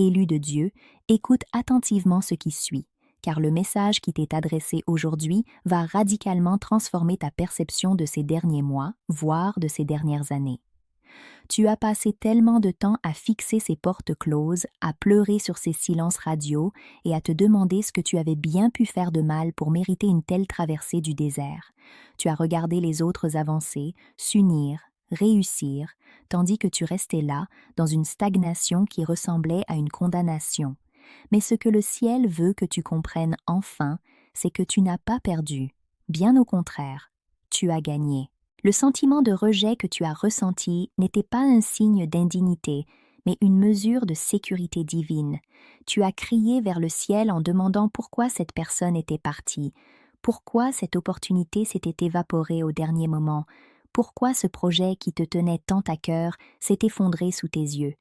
élu de Dieu, écoute attentivement ce qui suit, car le message qui t'est adressé aujourd'hui va radicalement transformer ta perception de ces derniers mois, voire de ces dernières années. Tu as passé tellement de temps à fixer ces portes closes, à pleurer sur ces silences radios et à te demander ce que tu avais bien pu faire de mal pour mériter une telle traversée du désert. Tu as regardé les autres avancer, s'unir, réussir, tandis que tu restais là, dans une stagnation qui ressemblait à une condamnation. Mais ce que le ciel veut que tu comprennes enfin, c'est que tu n'as pas perdu. Bien au contraire, tu as gagné. Le sentiment de rejet que tu as ressenti n'était pas un signe d'indignité, mais une mesure de sécurité divine. Tu as crié vers le ciel en demandant pourquoi cette personne était partie, pourquoi cette opportunité s'était évaporée au dernier moment, pourquoi ce projet qui te tenait tant à cœur s'est effondré sous tes yeux.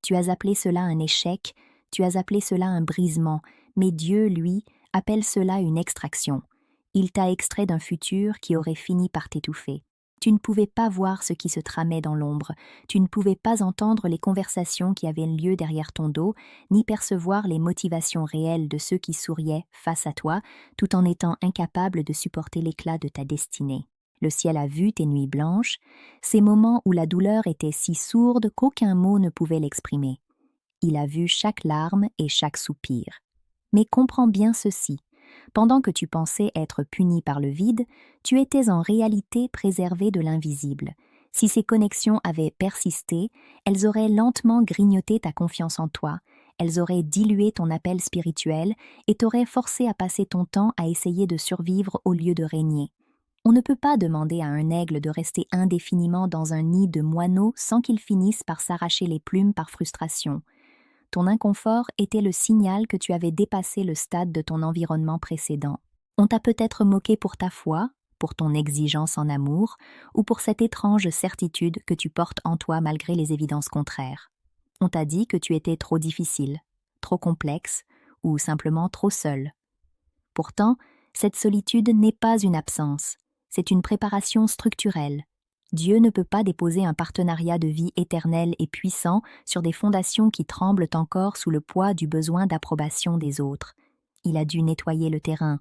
Tu as appelé cela un échec, tu as appelé cela un brisement, mais Dieu, lui, appelle cela une extraction. Il t'a extrait d'un futur qui aurait fini par t'étouffer. Tu ne pouvais pas voir ce qui se tramait dans l'ombre, tu ne pouvais pas entendre les conversations qui avaient lieu derrière ton dos, ni percevoir les motivations réelles de ceux qui souriaient face à toi, tout en étant incapable de supporter l'éclat de ta destinée. Le ciel a vu tes nuits blanches, ces moments où la douleur était si sourde qu'aucun mot ne pouvait l'exprimer. Il a vu chaque larme et chaque soupir. Mais comprends bien ceci. Pendant que tu pensais être puni par le vide, tu étais en réalité préservé de l'invisible. Si ces connexions avaient persisté, elles auraient lentement grignoté ta confiance en toi, elles auraient dilué ton appel spirituel et t'auraient forcé à passer ton temps à essayer de survivre au lieu de régner. On ne peut pas demander à un aigle de rester indéfiniment dans un nid de moineaux sans qu'il finisse par s'arracher les plumes par frustration. Ton inconfort était le signal que tu avais dépassé le stade de ton environnement précédent. On t'a peut-être moqué pour ta foi, pour ton exigence en amour, ou pour cette étrange certitude que tu portes en toi malgré les évidences contraires. On t'a dit que tu étais trop difficile, trop complexe, ou simplement trop seul. Pourtant, cette solitude n'est pas une absence, c'est une préparation structurelle. Dieu ne peut pas déposer un partenariat de vie éternel et puissant sur des fondations qui tremblent encore sous le poids du besoin d'approbation des autres. Il a dû nettoyer le terrain.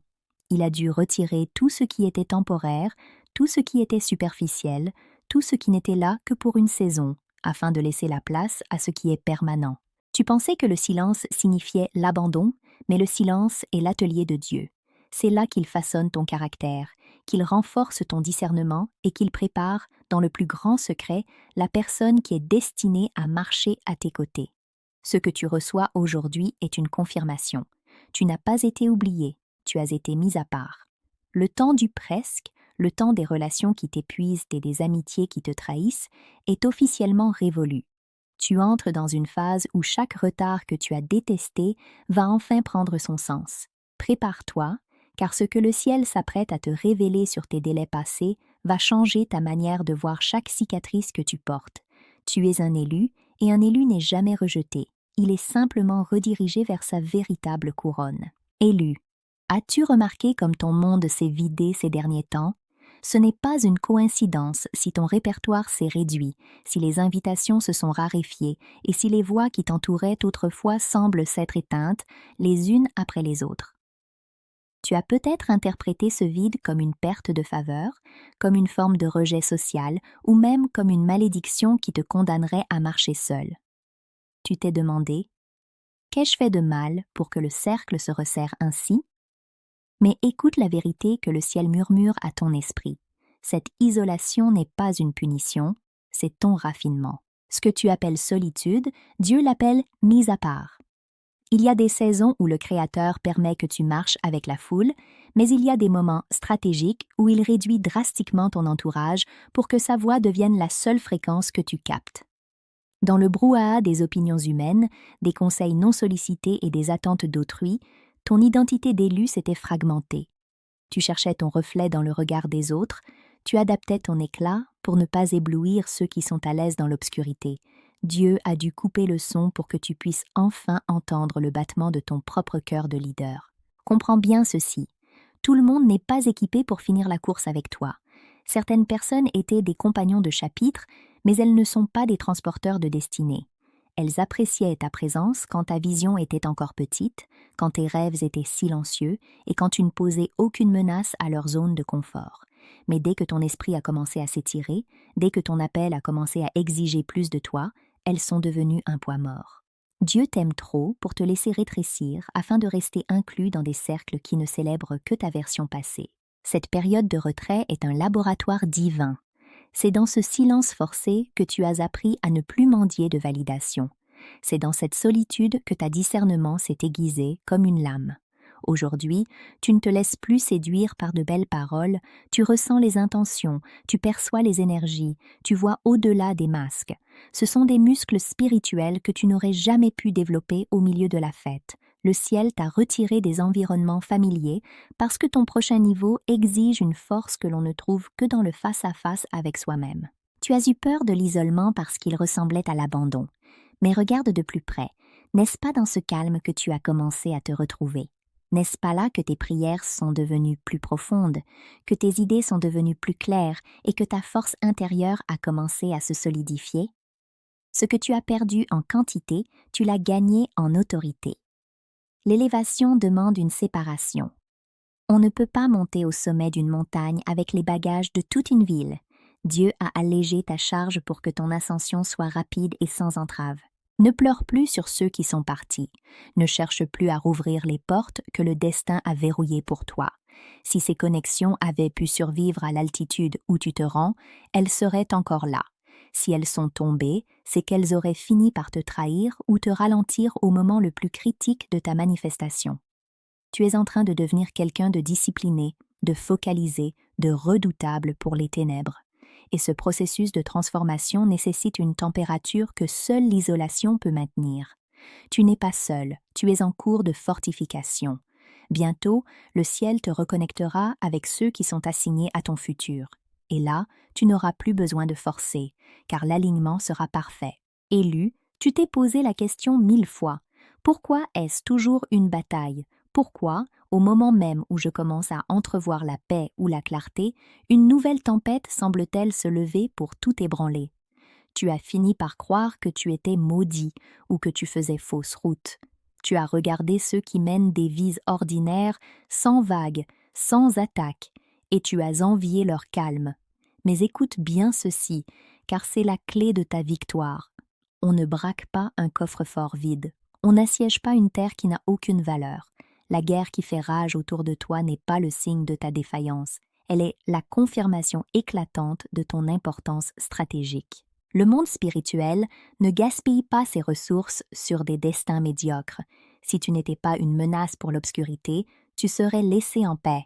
Il a dû retirer tout ce qui était temporaire, tout ce qui était superficiel, tout ce qui n'était là que pour une saison, afin de laisser la place à ce qui est permanent. Tu pensais que le silence signifiait l'abandon, mais le silence est l'atelier de Dieu. C'est là qu'il façonne ton caractère, qu'il renforce ton discernement et qu'il prépare, dans le plus grand secret, la personne qui est destinée à marcher à tes côtés. Ce que tu reçois aujourd'hui est une confirmation. Tu n'as pas été oublié, tu as été mis à part. Le temps du presque, le temps des relations qui t'épuisent et des amitiés qui te trahissent, est officiellement révolu. Tu entres dans une phase où chaque retard que tu as détesté va enfin prendre son sens. Prépare-toi, car ce que le ciel s'apprête à te révéler sur tes délais passés va changer ta manière de voir chaque cicatrice que tu portes. Tu es un élu, et un élu n'est jamais rejeté. Il est simplement redirigé vers sa véritable couronne. Élu, as-tu remarqué comme ton monde s'est vidé ces derniers temps? Ce n'est pas une coïncidence si ton répertoire s'est réduit, si les invitations se sont raréfiées et si les voix qui t'entouraient autrefois semblent s'être éteintes, les unes après les autres. Tu as peut-être interprété ce vide comme une perte de faveur, comme une forme de rejet social ou même comme une malédiction qui te condamnerait à marcher seul. Tu t'es demandé « Qu'ai-je fait de mal pour que le cercle se resserre ainsi ?» Mais écoute la vérité que le ciel murmure à ton esprit. Cette isolation n'est pas une punition, c'est ton raffinement. Ce que tu appelles solitude, Dieu l'appelle mise à part. Il y a des saisons où le Créateur permet que tu marches avec la foule, mais il y a des moments stratégiques où il réduit drastiquement ton entourage pour que sa voix devienne la seule fréquence que tu captes. Dans le brouhaha des opinions humaines, des conseils non sollicités et des attentes d'autrui, ton identité d'élu s'était fragmentée. Tu cherchais ton reflet dans le regard des autres, tu adaptais ton éclat pour ne pas éblouir ceux qui sont à l'aise dans l'obscurité. Dieu a dû couper le son pour que tu puisses enfin entendre le battement de ton propre cœur de leader. Comprends bien ceci. Tout le monde n'est pas équipé pour finir la course avec toi. Certaines personnes étaient des compagnons de chapitre, mais elles ne sont pas des transporteurs de destinée. Elles appréciaient ta présence quand ta vision était encore petite, quand tes rêves étaient silencieux et quand tu ne posais aucune menace à leur zone de confort. Mais dès que ton esprit a commencé à s'étirer, dès que ton appel a commencé à exiger plus de toi, elles sont devenues un poids mort. Dieu t'aime trop pour te laisser rétrécir afin de rester inclus dans des cercles qui ne célèbrent que ta version passée. Cette période de retrait est un laboratoire divin. C'est dans ce silence forcé que tu as appris à ne plus mendier de validation. C'est dans cette solitude que ta discernement s'est aiguisé comme une lame. Aujourd'hui, tu ne te laisses plus séduire par de belles paroles, tu ressens les intentions, tu perçois les énergies, tu vois au-delà des masques. Ce sont des muscles spirituels que tu n'aurais jamais pu développer au milieu de la fête. Le ciel t'a retiré des environnements familiers parce que ton prochain niveau exige une force que l'on ne trouve que dans le face-à-face avec soi-même. Tu as eu peur de l'isolement parce qu'il ressemblait à l'abandon. Mais regarde de plus près. N'est-ce pas dans ce calme que tu as commencé à te retrouver? N'est-ce pas là que tes prières sont devenues plus profondes, que tes idées sont devenues plus claires et que ta force intérieure a commencé à se solidifier? Ce que tu as perdu en quantité, tu l'as gagné en autorité. L'élévation demande une séparation. On ne peut pas monter au sommet d'une montagne avec les bagages de toute une ville. Dieu a allégé ta charge pour que ton ascension soit rapide et sans entrave. Ne pleure plus sur ceux qui sont partis. Ne cherche plus à rouvrir les portes que le destin a verrouillées pour toi. Si ces connexions avaient pu survivre à l'altitude où tu te rends, elles seraient encore là. Si elles sont tombées, c'est qu'elles auraient fini par te trahir ou te ralentir au moment le plus critique de ta manifestation. Tu es en train de devenir quelqu'un de discipliné, de focalisé, de redoutable pour les ténèbres. Et ce processus de transformation nécessite une température que seule l'isolation peut maintenir. Tu n'es pas seul, tu es en cours de fortification. Bientôt, le ciel te reconnectera avec ceux qui sont assignés à ton futur. Et là, tu n'auras plus besoin de forcer, car l'alignement sera parfait. Élu, tu t'es posé la question 1000 fois. Pourquoi est-ce toujours une bataille? Pourquoi, au moment même où je commence à entrevoir la paix ou la clarté, une nouvelle tempête semble-t-elle se lever pour tout ébranler? Tu as fini par croire que tu étais maudit ou que tu faisais fausse route. Tu as regardé ceux qui mènent des vies ordinaires, sans vagues, sans attaques, et tu as envié leur calme. Mais écoute bien ceci, car c'est la clé de ta victoire. On ne braque pas un coffre-fort vide. On n'assiège pas une terre qui n'a aucune valeur. La guerre qui fait rage autour de toi n'est pas le signe de ta défaillance. Elle est la confirmation éclatante de ton importance stratégique. Le monde spirituel ne gaspille pas ses ressources sur des destins médiocres. Si tu n'étais pas une menace pour l'obscurité, tu serais laissé en paix.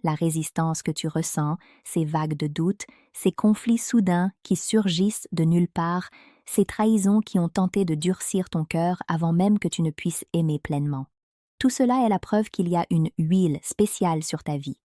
La résistance que tu ressens, ces vagues de doute, ces conflits soudains qui surgissent de nulle part, ces trahisons qui ont tenté de durcir ton cœur avant même que tu ne puisses aimer pleinement. Tout cela est la preuve qu'il y a une huile spéciale sur ta vie.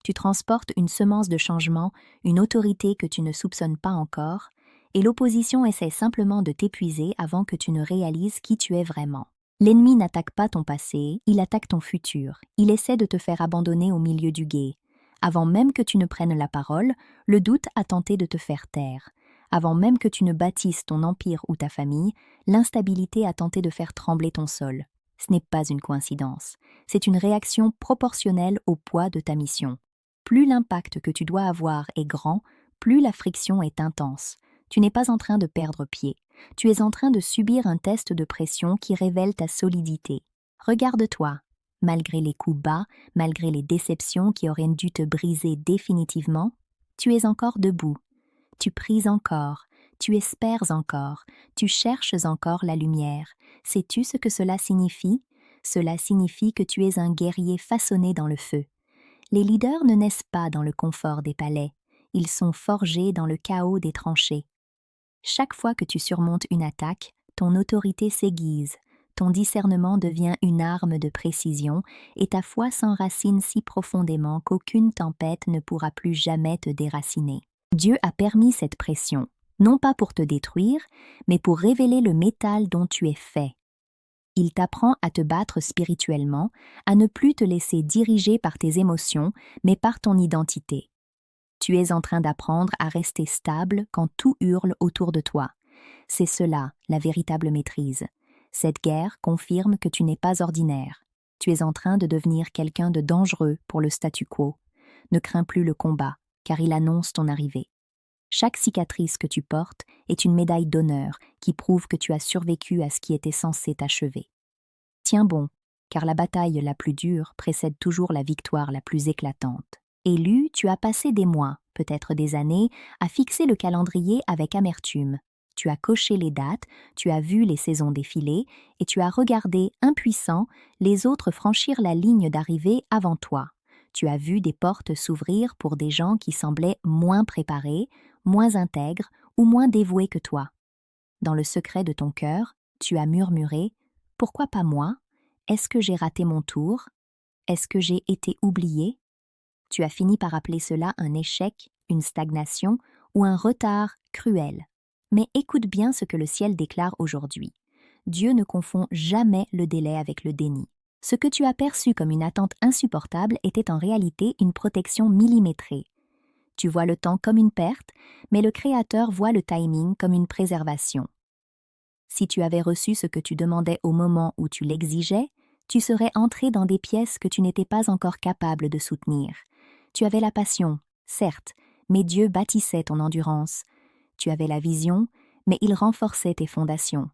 Tu transportes une semence de changement, une autorité que tu ne soupçonnes pas encore, et l'opposition essaie simplement de t'épuiser avant que tu ne réalises qui tu es vraiment. L'ennemi n'attaque pas ton passé, il attaque ton futur. Il essaie de te faire abandonner au milieu du gué. Avant même que tu ne prennes la parole, le doute a tenté de te faire taire. Avant même que tu ne bâtisses ton empire ou ta famille, l'instabilité a tenté de faire trembler ton sol. Ce n'est pas une coïncidence. C'est une réaction proportionnelle au poids de ta mission. Plus l'impact que tu dois avoir est grand, plus la friction est intense. Tu n'es pas en train de perdre pied. Tu es en train de subir un test de pression qui révèle ta solidité. Regarde-toi. Malgré les coups bas, malgré les déceptions qui auraient dû te briser définitivement, tu es encore debout. Tu pries encore, tu espères encore, tu cherches encore la lumière. Sais-tu ce que cela signifie? Cela signifie que tu es un guerrier façonné dans le feu. Les leaders ne naissent pas dans le confort des palais, ils sont forgés dans le chaos des tranchées. Chaque fois que tu surmontes une attaque, ton autorité s'aiguise, ton discernement devient une arme de précision et ta foi s'enracine si profondément qu'aucune tempête ne pourra plus jamais te déraciner. Dieu a permis cette pression, non pas pour te détruire, mais pour révéler le métal dont tu es fait. Il t'apprend à te battre spirituellement, à ne plus te laisser diriger par tes émotions, mais par ton identité. Tu es en train d'apprendre à rester stable quand tout hurle autour de toi. C'est cela, la véritable maîtrise. Cette guerre confirme que tu n'es pas ordinaire. Tu es en train de devenir quelqu'un de dangereux pour le statu quo. Ne crains plus le combat, car il annonce ton arrivée. Chaque cicatrice que tu portes est une médaille d'honneur qui prouve que tu as survécu à ce qui était censé t'achever. Tiens bon, car la bataille la plus dure précède toujours la victoire la plus éclatante. Élu, tu as passé des mois, peut-être des années, à fixer le calendrier avec amertume. Tu as coché les dates, tu as vu les saisons défiler, et tu as regardé, impuissant, les autres franchir la ligne d'arrivée avant toi. Tu as vu des portes s'ouvrir pour des gens qui semblaient moins préparés, moins intègres ou moins dévoués que toi. Dans le secret de ton cœur, tu as murmuré « Pourquoi pas moi? Est-ce que j'ai raté mon tour? Est-ce que j'ai été oublié ?» Tu as fini par appeler cela un échec, une stagnation ou un retard cruel. Mais écoute bien ce que le ciel déclare aujourd'hui. Dieu ne confond jamais le délai avec le déni. Ce que tu as perçu comme une attente insupportable était en réalité une protection millimétrée. Tu vois le temps comme une perte, mais le Créateur voit le timing comme une préservation. Si tu avais reçu ce que tu demandais au moment où tu l'exigeais, tu serais entré dans des pièces que tu n'étais pas encore capable de soutenir. Tu avais la passion, certes, mais Dieu bâtissait ton endurance. Tu avais la vision, mais il renforçait tes fondations.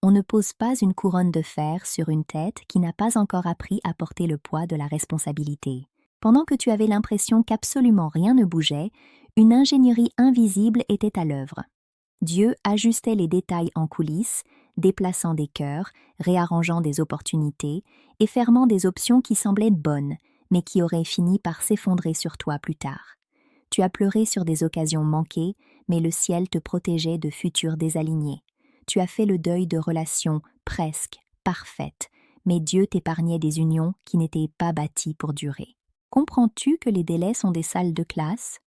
On ne pose pas une couronne de fer sur une tête qui n'a pas encore appris à porter le poids de la responsabilité. Pendant que tu avais l'impression qu'absolument rien ne bougeait, une ingénierie invisible était à l'œuvre. Dieu ajustait les détails en coulisses, déplaçant des cœurs, réarrangeant des opportunités et fermant des options qui semblaient bonnes, mais qui auraient fini par s'effondrer sur toi plus tard. Tu as pleuré sur des occasions manquées, mais le ciel te protégeait de futurs désalignés. Tu as fait le deuil de relations presque parfaites, mais Dieu t'épargnait des unions qui n'étaient pas bâties pour durer. Comprends-tu que les délais sont des salles de classe?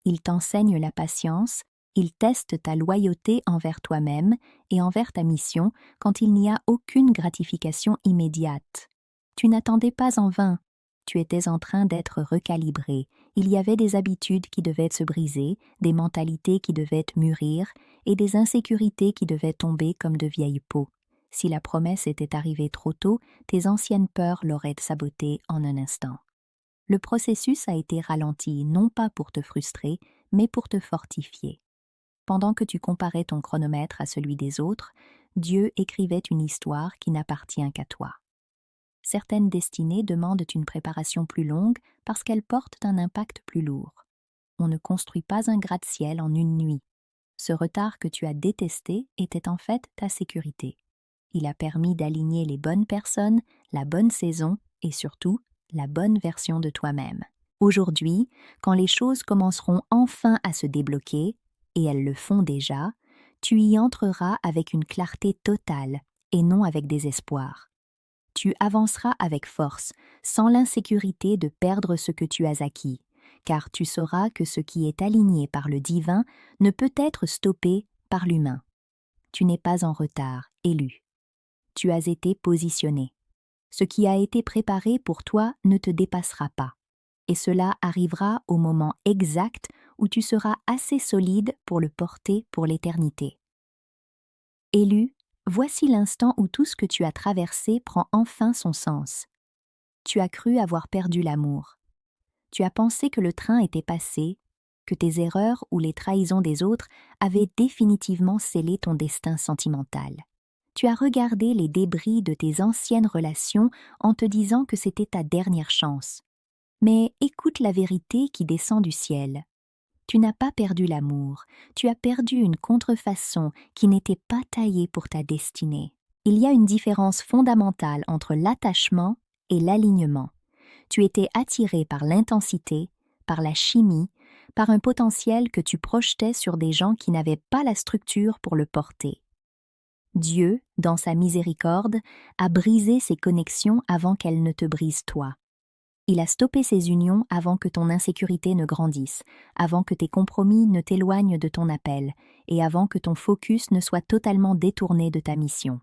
Ils t'enseignent la patience, ils testent ta loyauté envers toi-même et envers ta mission quand il n'y a aucune gratification immédiate. Tu n'attendais pas en vain. Tu étais en train d'être recalibré. Il y avait des habitudes qui devaient se briser, des mentalités qui devaient mûrir et des insécurités qui devaient tomber comme de vieilles peaux. Si la promesse était arrivée trop tôt, tes anciennes peurs l'auraient sabotée en un instant. Le processus a été ralenti non pas pour te frustrer, mais pour te fortifier. Pendant que tu comparais ton chronomètre à celui des autres, Dieu écrivait une histoire qui n'appartient qu'à toi. Certaines destinées demandent une préparation plus longue parce qu'elles portent un impact plus lourd. On ne construit pas un gratte-ciel en une nuit. Ce retard que tu as détesté était en fait ta sécurité. Il a permis d'aligner les bonnes personnes, la bonne saison et surtout la bonne version de toi-même. Aujourd'hui, quand les choses commenceront enfin à se débloquer, et elles le font déjà, tu y entreras avec une clarté totale et non avec désespoir. Tu avanceras avec force, sans l'insécurité de perdre ce que tu as acquis, car tu sauras que ce qui est aligné par le divin ne peut être stoppé par l'humain. Tu n'es pas en retard, élu. Tu as été positionné. Ce qui a été préparé pour toi ne te dépassera pas, et cela arrivera au moment exact où tu seras assez solide pour le porter pour l'éternité. Élu, voici l'instant où tout ce que tu as traversé prend enfin son sens. Tu as cru avoir perdu l'amour. Tu as pensé que le train était passé, que tes erreurs ou les trahisons des autres avaient définitivement scellé ton destin sentimental. Tu as regardé les débris de tes anciennes relations en te disant que c'était ta dernière chance. Mais écoute la vérité qui descend du ciel. Tu n'as pas perdu l'amour, tu as perdu une contrefaçon qui n'était pas taillée pour ta destinée. Il y a une différence fondamentale entre l'attachement et l'alignement. Tu étais attiré par l'intensité, par la chimie, par un potentiel que tu projetais sur des gens qui n'avaient pas la structure pour le porter. Dieu, dans sa miséricorde, a brisé ces connexions avant qu'elles ne te brisent toi. Il a stoppé ces unions avant que ton insécurité ne grandisse, avant que tes compromis ne t'éloignent de ton appel, et avant que ton focus ne soit totalement détourné de ta mission.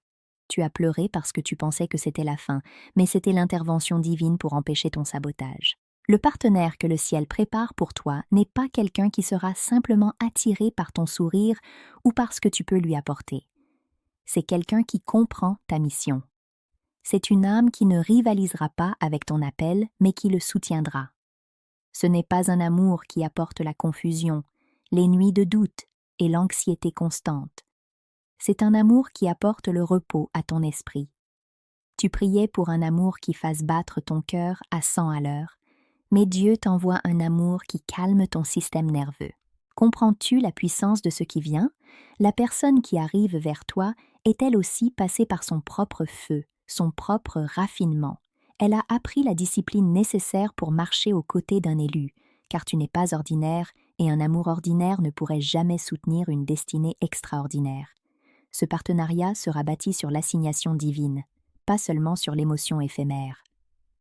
Tu as pleuré parce que tu pensais que c'était la fin, mais c'était l'intervention divine pour empêcher ton sabotage. Le partenaire que le ciel prépare pour toi n'est pas quelqu'un qui sera simplement attiré par ton sourire ou par ce que tu peux lui apporter. C'est quelqu'un qui comprend ta mission. C'est une âme qui ne rivalisera pas avec ton appel, mais qui le soutiendra. Ce n'est pas un amour qui apporte la confusion, les nuits de doute et l'anxiété constante. C'est un amour qui apporte le repos à ton esprit. Tu priais pour un amour qui fasse battre ton cœur à 100 à l'heure, mais Dieu t'envoie un amour qui calme ton système nerveux. Comprends-tu la puissance de ce qui vient? La personne qui arrive vers toi est elle aussi passée par son propre feu, son propre raffinement. Elle a appris la discipline nécessaire pour marcher aux côtés d'un élu, car tu n'es pas ordinaire et un amour ordinaire ne pourrait jamais soutenir une destinée extraordinaire. Ce partenariat sera bâti sur l'assignation divine, pas seulement sur l'émotion éphémère.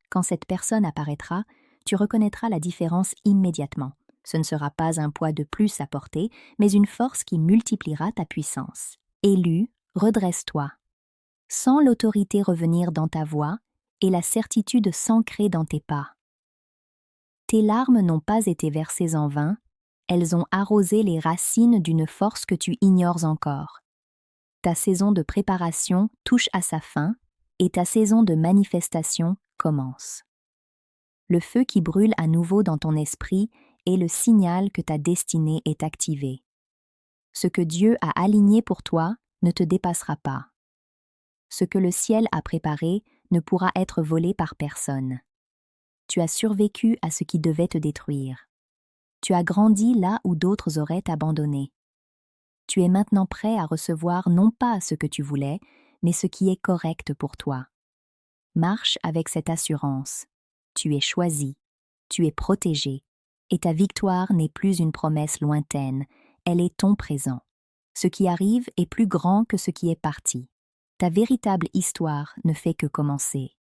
Quand cette personne apparaîtra, tu reconnaîtras la différence immédiatement. Ce ne sera pas un poids de plus à porter, mais une force qui multipliera ta puissance. Élu, redresse-toi. Sens l'autorité revenir dans ta voix et la certitude s'ancrer dans tes pas. Tes larmes n'ont pas été versées en vain, elles ont arrosé les racines d'une force que tu ignores encore. Ta saison de préparation touche à sa fin et ta saison de manifestation commence. Le feu qui brûle à nouveau dans ton esprit est le signal que ta destinée est activée. Ce que Dieu a aligné pour toi ne te dépassera pas. Ce que le ciel a préparé ne pourra être volé par personne. Tu as survécu à ce qui devait te détruire. Tu as grandi là où d'autres auraient abandonné. Tu es maintenant prêt à recevoir non pas ce que tu voulais, mais ce qui est correct pour toi. Marche avec cette assurance. Tu es choisi, tu es protégé, et ta victoire n'est plus une promesse lointaine, elle est ton présent. Ce qui arrive est plus grand que ce qui est parti. Ta véritable histoire ne fait que commencer.